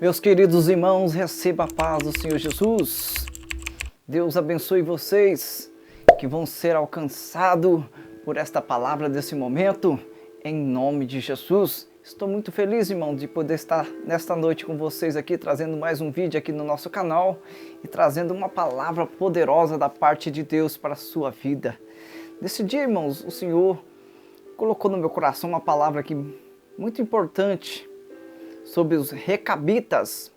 Meus queridos irmãos, receba a paz do Senhor Jesus. Deus abençoe vocês que vão ser alcançados por esta palavra desse momento, em nome de Jesus. Estou muito feliz, irmão, de poder estar nesta noite com vocês aqui, trazendo mais um vídeo aqui no nosso canal e trazendo uma palavra poderosa da parte de Deus para a sua vida. Nesse dia, irmãos, o Senhor colocou no meu coração uma palavra aqui muito importante sobre os recabitas,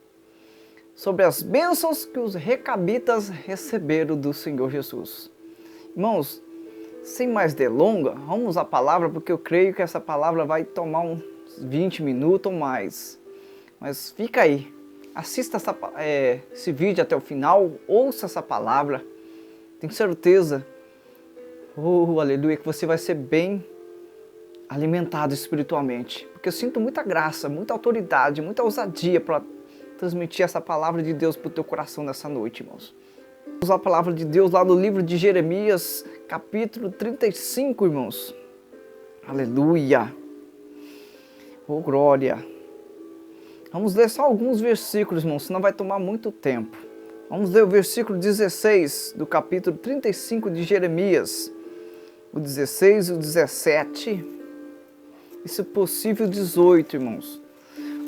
sobre as bênçãos que os recabitas receberam do Senhor Jesus. Irmãos, sem mais delongas, vamos à palavra, porque eu creio que essa palavra vai tomar uns 20 minutos ou mais. Mas fica aí, assista esse vídeo até o final, ouça essa palavra, tenho certeza, aleluia, que você vai ser bem alimentado espiritualmente, porque eu sinto muita graça, muita autoridade, muita ousadia para transmitir essa palavra de Deus para o teu coração nessa noite, irmãos. Vamos à palavra de Deus lá no livro de Jeremias, capítulo 35, irmãos. Aleluia! Oh, glória! Vamos ler só alguns versículos, irmãos, senão vai tomar muito tempo. Vamos ler o versículo 16 do capítulo 35 de Jeremias, o 16 e o 17, e se possível o 18, irmãos.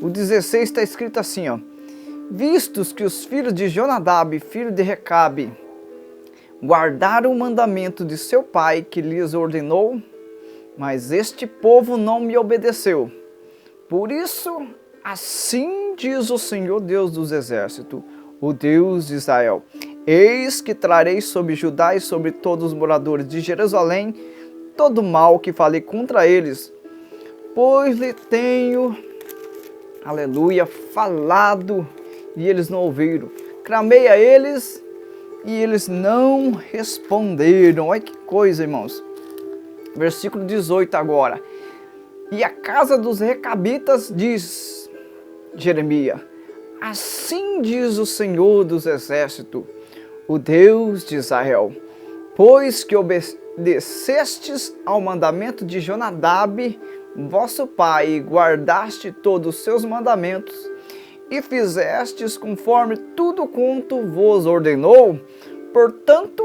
O 16 está escrito assim, ó: vistos que os filhos de Jonadab, filho de Recabe, guardaram o mandamento de seu pai que lhes ordenou, mas este povo não me obedeceu. Por isso, assim diz o Senhor Deus dos exércitos, o Deus de Israel: eis que trarei sobre Judá e sobre todos os moradores de Jerusalém todo o mal que falei contra eles, pois lhe tenho, aleluia, falado e eles não ouviram. Clamei a eles e eles não responderam. Olha que coisa, irmãos. Versículo 18 agora. E a casa dos recabitas diz Jeremias: assim diz o Senhor dos exércitos, o Deus de Israel: pois que obedecestes ao mandamento de Jonadab, vosso pai, e guardaste todos os seus mandamentos, e fizestes conforme tudo quanto vos ordenou, portanto,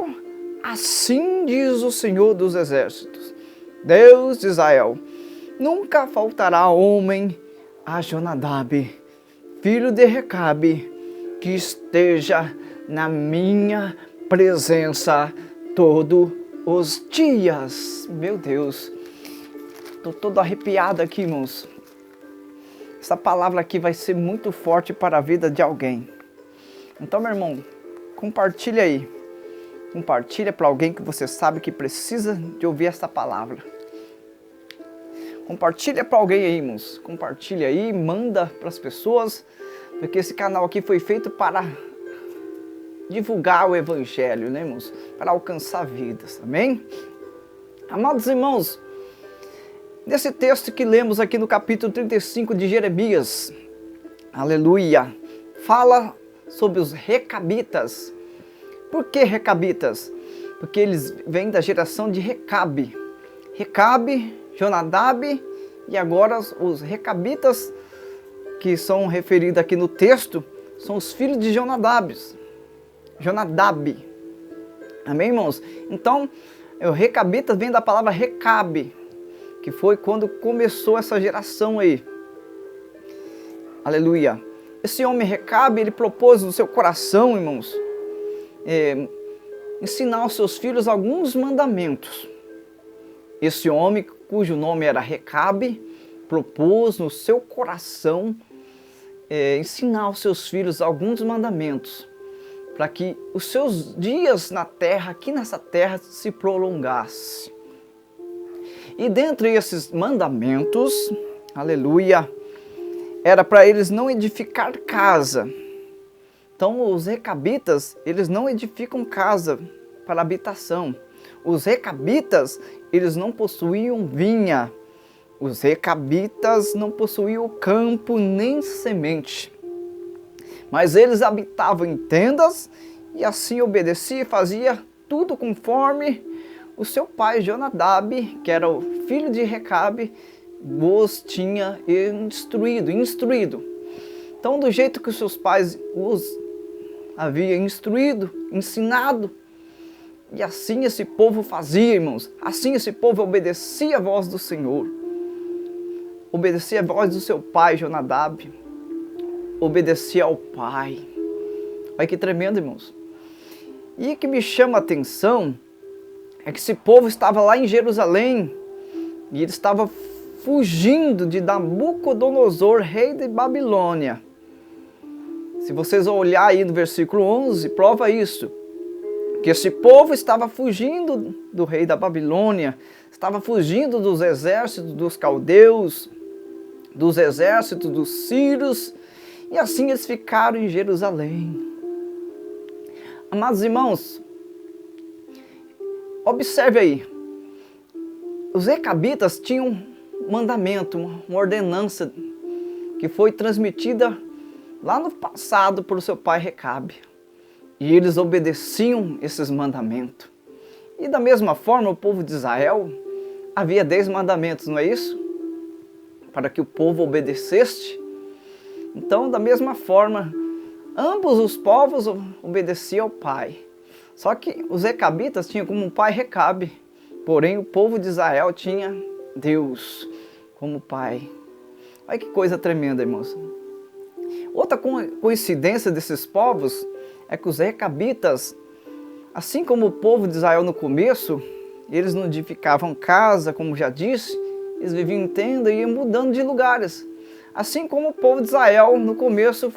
assim diz o Senhor dos exércitos, Deus de Israel: nunca faltará homem a Jonadab, filho de Recabe, que esteja na minha presença todos os dias. Meu Deus, estou todo arrepiado aqui, irmãos. Essa palavra aqui vai ser muito forte para a vida de alguém. Então, meu irmão, compartilha aí. Compartilha para alguém que você sabe que precisa de ouvir essa palavra. Compartilha para alguém aí, irmãos. Compartilha aí, manda para as pessoas, porque esse canal aqui foi feito para divulgar o evangelho, né, irmãos? Para alcançar vidas, amém? Amados irmãos, nesse texto que lemos aqui no capítulo 35 de Jeremias, aleluia, fala sobre os recabitas. Por que recabitas? Porque eles vêm da geração de Recabe. Recabe, Jonadab e agora os recabitas que são referidos aqui no texto são os filhos de Jonadab. Amém, irmãos? Então, o recabitas vem da palavra Recabe, que foi quando começou essa geração aí. Aleluia. Esse homem Recabe, ele propôs no seu coração, irmãos, ensinar aos seus filhos alguns mandamentos. Esse homem, cujo nome era Recabe, propôs no seu coração ensinar aos seus filhos alguns mandamentos, para que os seus dias na terra, aqui nessa terra, se prolongassem. E dentre esses mandamentos, aleluia, era para eles não edificar casa. Então os recabitas, eles não edificam casa para habitação. Os recabitas, eles não possuíam vinha. Os recabitas não possuíam campo nem semente. Mas eles habitavam em tendas e assim obedecia e fazia tudo conforme o seu pai Jonadab, que era o filho de Recabe, os tinha instruído. Então, do jeito que os seus pais os haviam instruído, ensinado, e assim esse povo fazia, irmãos. Assim esse povo obedecia a voz do Senhor. Obedecia a voz do seu pai, Jonadab. Obedecia ao pai. Olha que tremendo, irmãos. E o que me chama a atenção é que esse povo estava lá em Jerusalém e ele estava fugindo de Nabucodonosor, rei de Babilônia. Se vocês olharem aí no versículo 11, prova isso. Que esse povo estava fugindo do rei da Babilônia, estava fugindo dos exércitos dos caldeus, dos exércitos dos sírios, e assim eles ficaram em Jerusalém. Amados irmãos, observe aí, os recabitas tinham um mandamento, uma ordenança que foi transmitida lá no passado por seu pai Recabe. E eles obedeciam esses mandamentos. E da mesma forma o povo de Israel, havia 10 mandamentos, não é isso? Para que o povo obedecesse. Então, da mesma forma, ambos os povos obedeciam ao pai. Só que os recabitas tinham como um pai Recabe. Porém, o povo de Israel tinha Deus como pai. Olha que coisa tremenda, irmãos. Outra coincidência desses povos é que os recabitas, assim como o povo de Israel no começo, eles não edificavam casa, como já disse, eles viviam em tenda e iam mudando de lugares. Assim como o povo de Israel no começo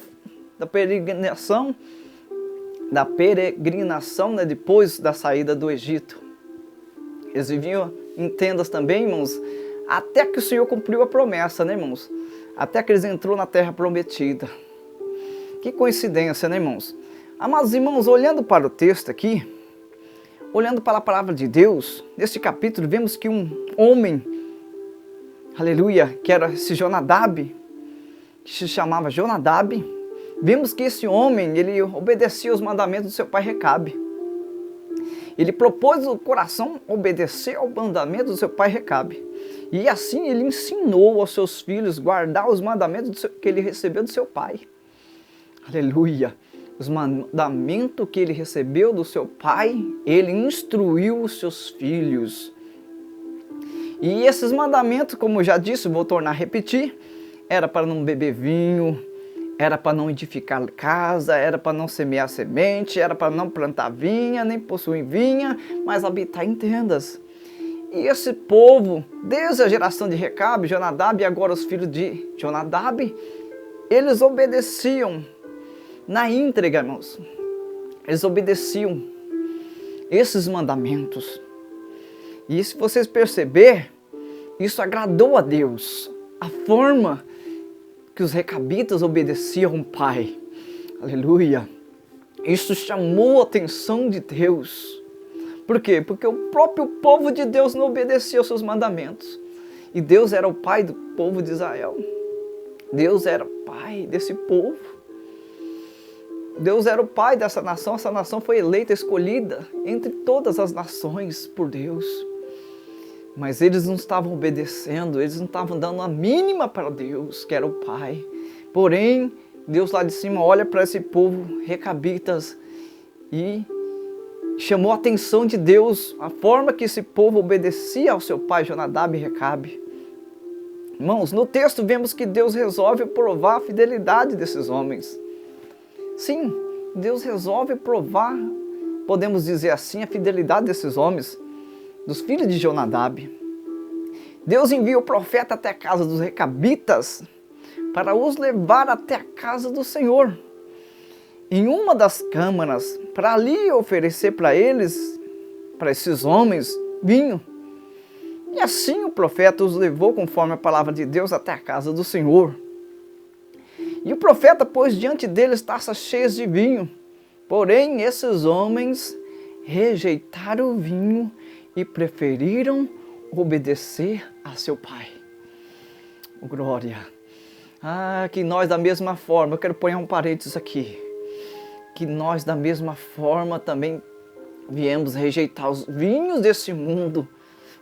da peregrinação, né, depois da saída do Egito. Eles viviam em tendas também, irmãos, até que o Senhor cumpriu a promessa, né, irmãos? Até que eles entrou na terra prometida. Que coincidência, né, irmãos? Amados irmãos, olhando para o texto aqui, olhando para a palavra de Deus, neste capítulo vemos que um homem, aleluia, que era esse Jonadab, que se chamava Jonadab, vemos que esse homem, ele obedecia os mandamentos do seu pai Recabe. Ele propôs no coração obedecer ao mandamento do seu pai Recabe. E assim ele ensinou aos seus filhos guardar os mandamentos que ele recebeu do seu pai. Aleluia! Os mandamentos que ele recebeu do seu pai, ele instruiu os seus filhos. E esses mandamentos, como eu já disse, vou tornar a repetir, era para não beber vinho, era para não edificar casa, era para não semear semente, era para não plantar vinha, nem possuir vinha, mas habitar em tendas. E esse povo, desde a geração de Recabe, Jonadab e agora os filhos de Jonadab, eles obedeciam na íntegra, irmãos. Eles obedeciam esses mandamentos. E se vocês perceberem, isso agradou a Deus. A forma que os recabitas obedeciam ao Pai. Aleluia. Isso chamou a atenção de Deus. Por quê? Porque o próprio povo de Deus não obedecia aos seus mandamentos. E Deus era o Pai do povo de Israel. Deus era o Pai desse povo. Deus era o Pai dessa nação. Essa nação foi eleita, escolhida entre todas as nações por Deus. Mas eles não estavam obedecendo, eles não estavam dando a mínima para Deus, que era o Pai. Porém, Deus lá de cima olha para esse povo recabitas e chamou a atenção de Deus a forma que esse povo obedecia ao seu pai Jonadab e Recabe. Irmãos, no texto vemos que Deus resolve provar a fidelidade desses homens. Sim, Deus resolve provar, podemos dizer assim, a fidelidade desses homens, dos filhos de Jonadab. Deus envia o profeta até a casa dos recabitas para os levar até a casa do Senhor, em uma das câmaras, para ali oferecer para eles, para esses homens, vinho. E assim o profeta os levou, conforme a palavra de Deus, até a casa do Senhor. E o profeta pôs diante deles taças cheias de vinho. Porém, esses homens rejeitaram o vinho e preferiram obedecer a seu pai. Glória! Ah, que nós da mesma forma, eu quero pôr um parênteses aqui, que nós da mesma forma também viemos rejeitar os vinhos desse mundo,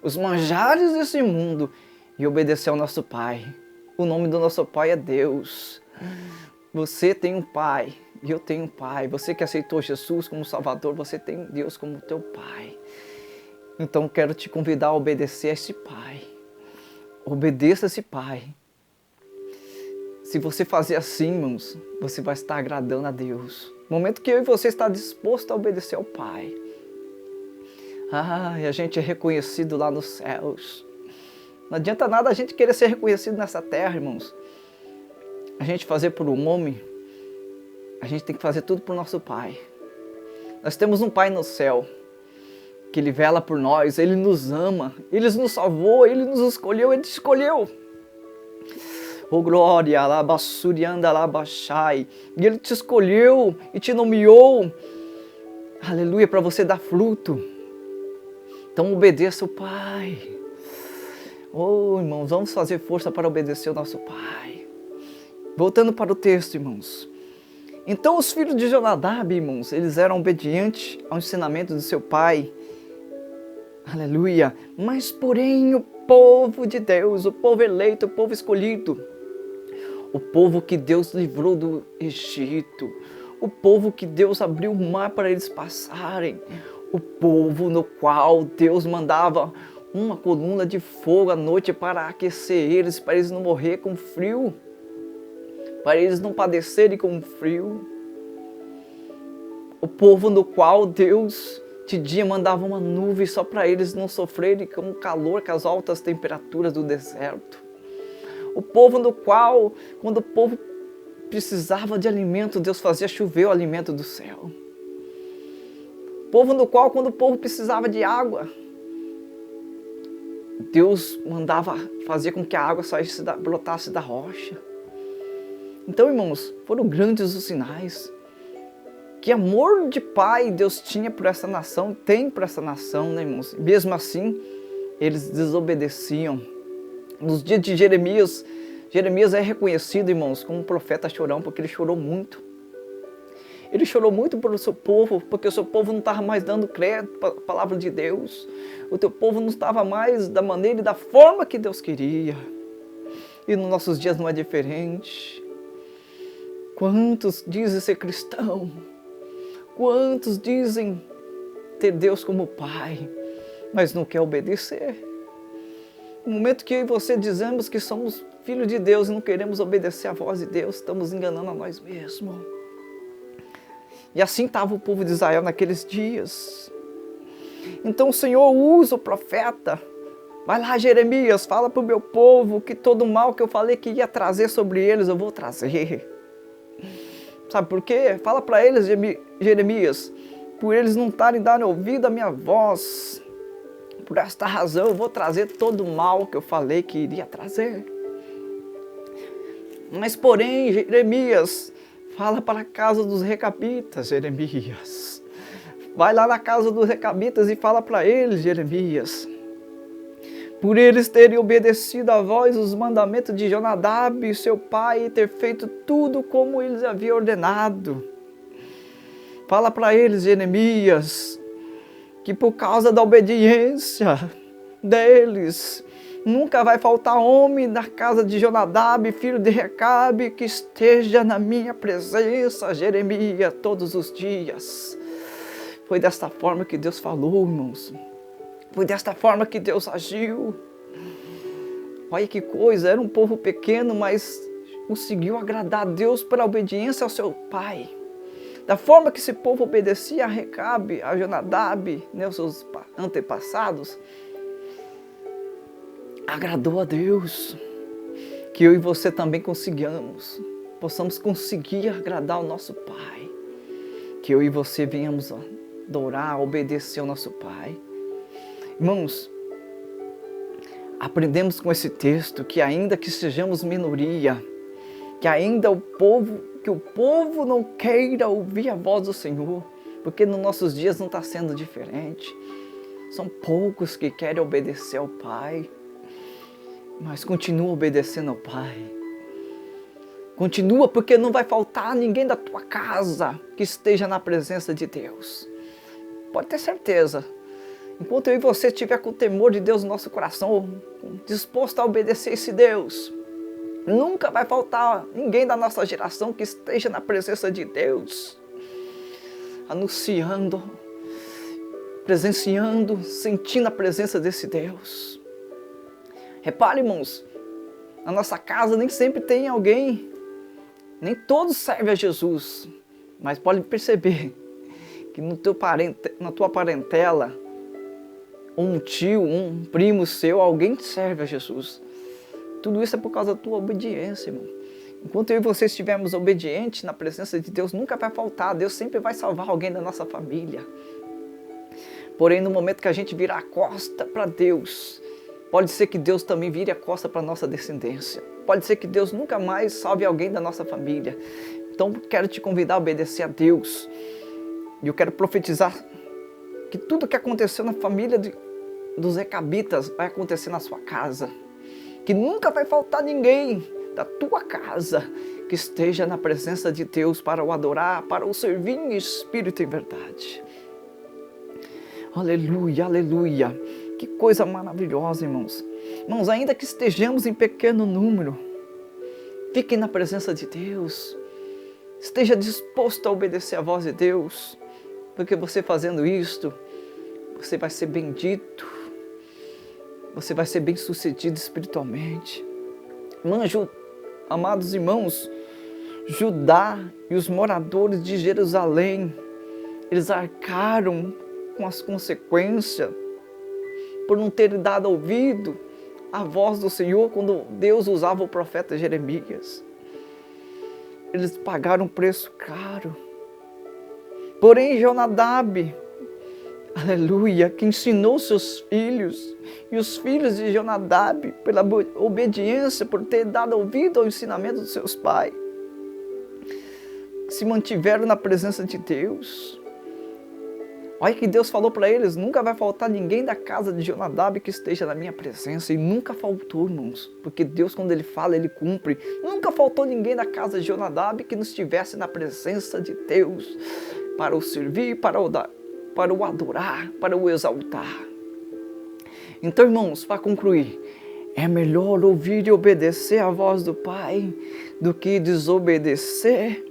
os manjares desse mundo e obedecer ao nosso Pai. O nome do nosso Pai é Deus. Você tem um pai, e eu tenho um pai. Você que aceitou Jesus como Salvador, você tem Deus como teu pai. Então quero te convidar a obedecer a esse pai. Obedeça a esse pai. Se você fazer assim, irmãos, você vai estar agradando a Deus. No momento que eu e você está disposto a obedecer ao Pai. E a gente é reconhecido lá nos céus. Não adianta nada a gente querer ser reconhecido nessa terra, irmãos. A gente fazer por um homem, a gente tem que fazer tudo por nosso Pai. Nós temos um Pai no céu, que Ele vela por nós, Ele nos ama, Ele nos salvou, Ele nos escolheu, Ele te escolheu. Oh glória, alabassurianda, alabachai. E Ele te escolheu e te nomeou, aleluia, para você dar fruto. Então obedeça o Pai. Oh irmãos, vamos fazer força para obedecer o nosso Pai. Voltando para o texto, irmãos. Então os filhos de Jonadab, irmãos, eles eram obedientes ao ensinamento do seu pai. Aleluia. Mas porém o povo de Deus, o povo eleito, o povo escolhido, o povo que Deus livrou do Egito, o povo que Deus abriu o mar para eles passarem, o povo no qual Deus mandava uma coluna de fogo à noite para aquecer eles, para eles não morrer com frio, para eles não padecerem com frio. O povo no qual Deus de dia mandava uma nuvem só para eles não sofrerem com o calor, com as altas temperaturas do deserto. O povo no qual, quando o povo precisava de alimento, Deus fazia chover o alimento do céu. O povo no qual, quando o povo precisava de água, Deus mandava fazer com que a água brotasse da rocha. Então, irmãos, foram grandes os sinais. Que amor de pai Deus tinha por essa nação, tem por essa nação, né, irmãos? Mesmo assim, eles desobedeciam. Nos dias de Jeremias, Jeremias é reconhecido, irmãos, como um profeta chorão, porque ele chorou muito. Ele chorou muito pelo seu povo, porque o seu povo não estava mais dando crédito para a palavra de Deus. O teu povo não estava mais da maneira e da forma que Deus queria. E nos nossos dias não é diferente. Quantos dizem ser cristão? Quantos dizem ter Deus como Pai, mas não quer obedecer? No momento que eu e você dizemos que somos filhos de Deus e não queremos obedecer à voz de Deus, estamos enganando a nós mesmos. E assim estava o povo de Israel naqueles dias. Então o Senhor usa o profeta. Vai lá, Jeremias, fala para o meu povo que todo o mal que eu falei que ia trazer sobre eles, eu vou trazer. Sabe por quê? Fala para eles, Jeremias, por eles não estarem dando ouvido à minha voz. Por esta razão eu vou trazer todo o mal que eu falei que iria trazer. Mas porém, Jeremias, fala para a casa dos recabitas, Jeremias. Vai lá na casa dos recabitas e fala para eles, Jeremias. Por eles terem obedecido a voz os mandamentos de Jonadab, seu pai, e ter feito tudo como eles haviam ordenado. Fala para eles, Jeremias, que por causa da obediência deles, nunca vai faltar homem na casa de Jonadab, filho de Recabe, que esteja na minha presença, Jeremias, todos os dias. Foi desta forma que Deus falou, irmãos. Foi desta forma que Deus agiu. Olha que coisa, era um povo pequeno, mas conseguiu agradar a Deus pela obediência ao seu pai. Da forma que esse povo obedecia a Recabe, a Jonadab, né, os seus antepassados, agradou a Deus. Que eu e você também possamos conseguir agradar o nosso Pai. Que eu e você venhamos adorar, obedecer ao nosso Pai. Irmãos, aprendemos com esse texto que ainda que sejamos minoria, que ainda o povo não queira ouvir a voz do Senhor, porque nos nossos dias não está sendo diferente. São poucos que querem obedecer ao Pai, mas continua obedecendo ao Pai. Continua, porque não vai faltar ninguém da tua casa que esteja na presença de Deus. Pode ter certeza. Enquanto eu e você estiver com o temor de Deus no nosso coração, disposto a obedecer esse Deus, Nunca vai faltar ninguém da nossa geração que esteja na presença de Deus, anunciando, presenciando, sentindo a presença desse Deus. Repare, irmãos, na nossa casa nem sempre tem alguém, nem todos servem a Jesus, mas pode perceber que na tua parentela, um tio, um primo seu, alguém serve a Jesus. Tudo isso é por causa da tua obediência, irmão. Enquanto eu e você estivermos obedientes na presença de Deus, nunca vai faltar. Deus sempre vai salvar alguém da nossa família. Porém, no momento que a gente virar a costa para Deus, pode ser que Deus também vire a costa para a nossa descendência. Pode ser que Deus nunca mais salve alguém da nossa família. Então, quero te convidar a obedecer a Deus. E eu quero profetizar que tudo que aconteceu na família dos Recabitas vai acontecer na sua casa. Que nunca vai faltar ninguém da tua casa que esteja na presença de Deus para o adorar, para o servir em espírito e verdade. Aleluia, aleluia. Que coisa maravilhosa, irmãos. Irmãos, ainda que estejamos em pequeno número, fiquem na presença de Deus. Esteja disposto a obedecer a voz de Deus, porque você fazendo isto, você vai ser bendito. Você vai ser bem sucedido espiritualmente. Amados irmãos, Judá e os moradores de Jerusalém, eles arcaram com as consequências por não terem dado ouvido à voz do Senhor quando Deus usava o profeta Jeremias. Eles pagaram um preço caro. Porém, Jonadab, aleluia, que ensinou seus filhos e os filhos de Jonadab pela obediência, por ter dado ouvido ao ensinamento dos seus pais, se mantiveram na presença de Deus. Olha que Deus falou para eles: nunca vai faltar ninguém da casa de Jonadab que esteja na minha presença. E nunca faltou, irmãos, porque Deus, quando Ele fala, Ele cumpre. Nunca faltou ninguém da casa de Jonadab que não estivesse na presença de Deus para o servir, para o adorar, para o exaltar. Então, irmãos, para concluir, é melhor ouvir e obedecer a voz do Pai do que desobedecer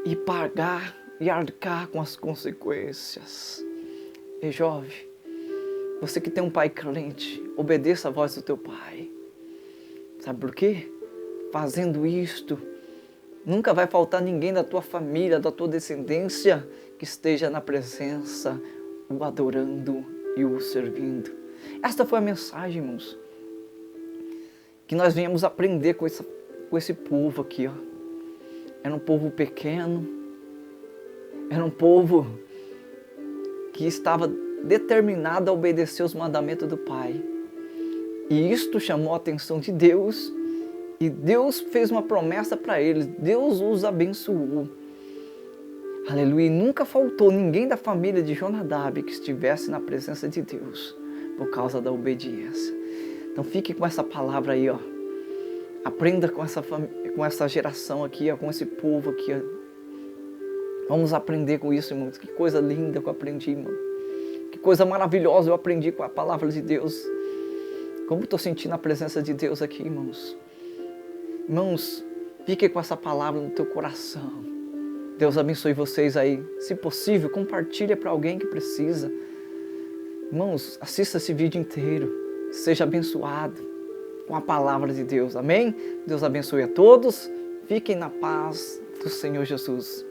e pagar e arcar com as consequências. E jovem, você que tem um pai crente, obedeça a voz do teu pai. Sabe por quê? Fazendo isto, nunca vai faltar ninguém da tua família, da tua descendência, que esteja na presença, o adorando e o servindo. Esta foi a mensagem, irmãos, que nós viemos aprender com esse povo aqui, ó. Era um povo pequeno, era um povo que estava determinado a obedecer os mandamentos do Pai. E isto chamou a atenção de Deus, e Deus fez uma promessa para eles, Deus os abençoou. Aleluia, e nunca faltou ninguém da família de Jonadab que estivesse na presença de Deus, por causa da obediência. Então fique com essa palavra aí, ó. Aprenda com essa geração aqui, ó, com esse povo aqui, ó. Vamos aprender com isso, irmãos. Que coisa linda que eu aprendi, irmão. Que coisa maravilhosa eu aprendi com a palavra de Deus. Como estou sentindo a presença de Deus aqui, irmãos. Irmãos, fique com essa palavra no teu coração. Deus abençoe vocês aí. Se possível, compartilhe para alguém que precisa. Irmãos, assista esse vídeo inteiro. Seja abençoado com a palavra de Deus. Amém? Deus abençoe a todos. Fiquem na paz do Senhor Jesus.